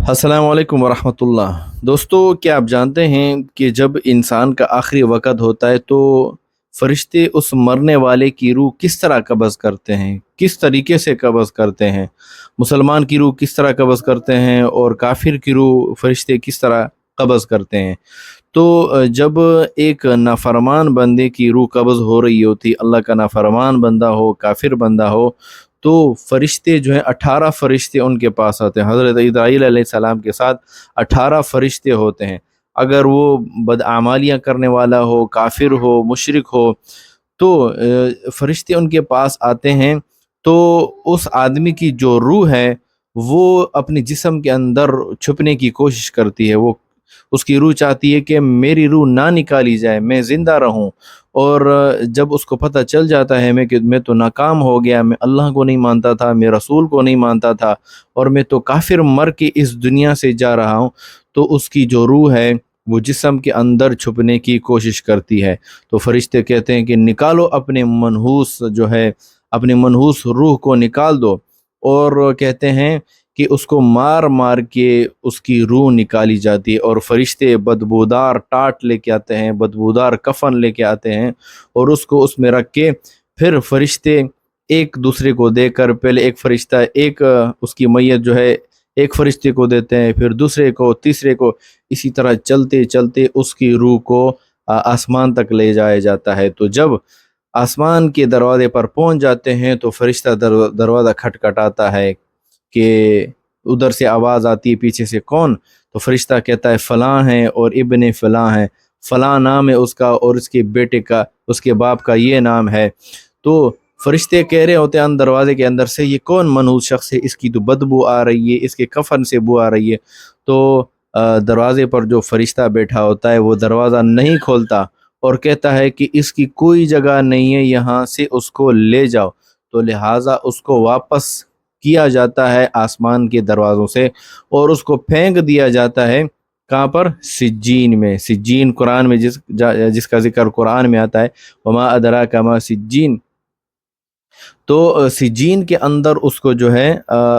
अस्सलाम वालेकुम वरहमतुल्लाह। दोस्तों, क्या आप जानते हैं कि जब इंसान का आखिरी वक़्त होता है तो फ़रिश्ते उस मरने वाले की रूह किस तरह कब्ज़ करते हैं, किस तरीके से कब्ज़ करते हैं? मुसलमान की रूह किस तरह कब्ज़ करते हैं और काफ़िर की रूह फ़रिश्ते किस तरह कब्ज़ करते हैं? तो जब एक नाफरमान बंदे की रूह कब्ज़ हो रही होती, अल्लाह का नाफरमान बंदा हो, काफ़िर बंदा हो, तो फ़रिश्ते जो हैं 18 फ़रिश्ते उनके पास आते हैं। हज़रत इस्राईल अलैहिस्सलाम के साथ 18 फ़रिश्ते होते हैं। अगर वो बदअमालियाँ करने वाला हो, काफ़िर हो, मुशरिक हो, तो फ़रिश्ते उनके पास आते हैं। तो उस आदमी की जो रूह है, वो अपने जिस्म के अंदर छुपने की कोशिश करती है। वो उसकी रूह चाहती है कि मेरी रूह ना निकाली जाए, मैं ज़िंदा रहूँ। और जब उसको पता चल जाता है मैं तो नाकाम हो गया, मैं अल्लाह को नहीं मानता था, मैं रसूल को नहीं मानता था और मैं तो काफ़िर मर के इस दुनिया से जा रहा हूँ, तो उसकी जो रूह है वो जिस्म के अंदर छुपने की कोशिश करती है। तो फ़रिश्ते कहते हैं कि निकालो अपने मनहूस जो है, अपने मनहूस रूह को निकाल दो। और कहते हैं कि उसको मार मार के उसकी रूह निकाली जाती है और फ़रिश्ते बदबूदार टाट लेके आते हैं, बदबूदार कफ़न लेके आते हैं और उसको उसमें रख के फिर फ़रिश्ते एक दूसरे को देकर, पहले एक फ़रिश्ता उसकी मैयत जो है एक फ़रिश्ते को देते हैं, फिर दूसरे को, तीसरे को, इसी तरह चलते चलते उसकी रूह को आसमान तक ले जाया जाता है। तो जब आसमान के दरवाजे पर पहुंच जाते हैं तो फरिश्ता दरवाज़ा खटखटाता है कि उधर से आवाज़ आती है पीछे से, कौन? तो फरिश्ता कहता है फ़लाँ है और इब्ने फ़लाँ है, फ़लाँ नाम है उसका और उसके बेटे का, उसके बाप का ये नाम है। तो फरिश्ते कह रहे होते हैं दरवाजे के अंदर से, ये कौन मनहूस शख्स है, इसकी तो बदबू आ रही है, इसके कफन से बू आ रही है। तो दरवाजे पर जो फरिश्ता बैठा होता है वो दरवाज़ा नहीं खोलता और कहता है कि इसकी कोई जगह नहीं है, यहाँ से उसको ले जाओ। तो लिहाजा उसको वापस किया जाता है आसमान के दरवाज़ों से और उसको फेंक दिया जाता है, कहाँ पर? सिज्जीन में। सिज्जीन कुरान में जिसका ज़िक्र कुरान में आता है, वमा अदराका मा सिज्जीन। तो सिज्जीन के अंदर उसको जो है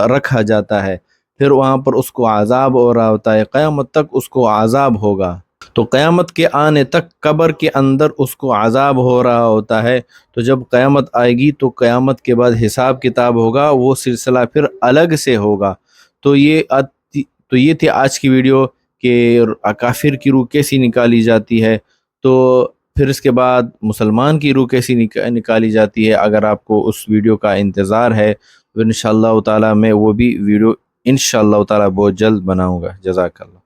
रखा जाता है। फिर वहाँ पर उसको अज़ाब हो रहा होता है, क़यामत तक उसको अज़ाब होगा। तो क़यामत के आने तक कब्र के अंदर उसको अज़ाब हो रहा होता है। तो जब क़यामत आएगी तो क़यामत के बाद हिसाब किताब होगा, वो सिलसिला फिर अलग से होगा। तो ये थी आज की वीडियो कि काफिर की रूह कैसी निकाली जाती है। तो फिर इसके बाद मुसलमान की रूह कैसी निकाली जाती है। अगर आपको उस वीडियो का इंतज़ार है तो इंशाअल्लाह ताला मैं वो भी वीडियो इंशाअल्लाह ताला बहुत जल्द बनाऊँगा। जज़ाकल्लाह।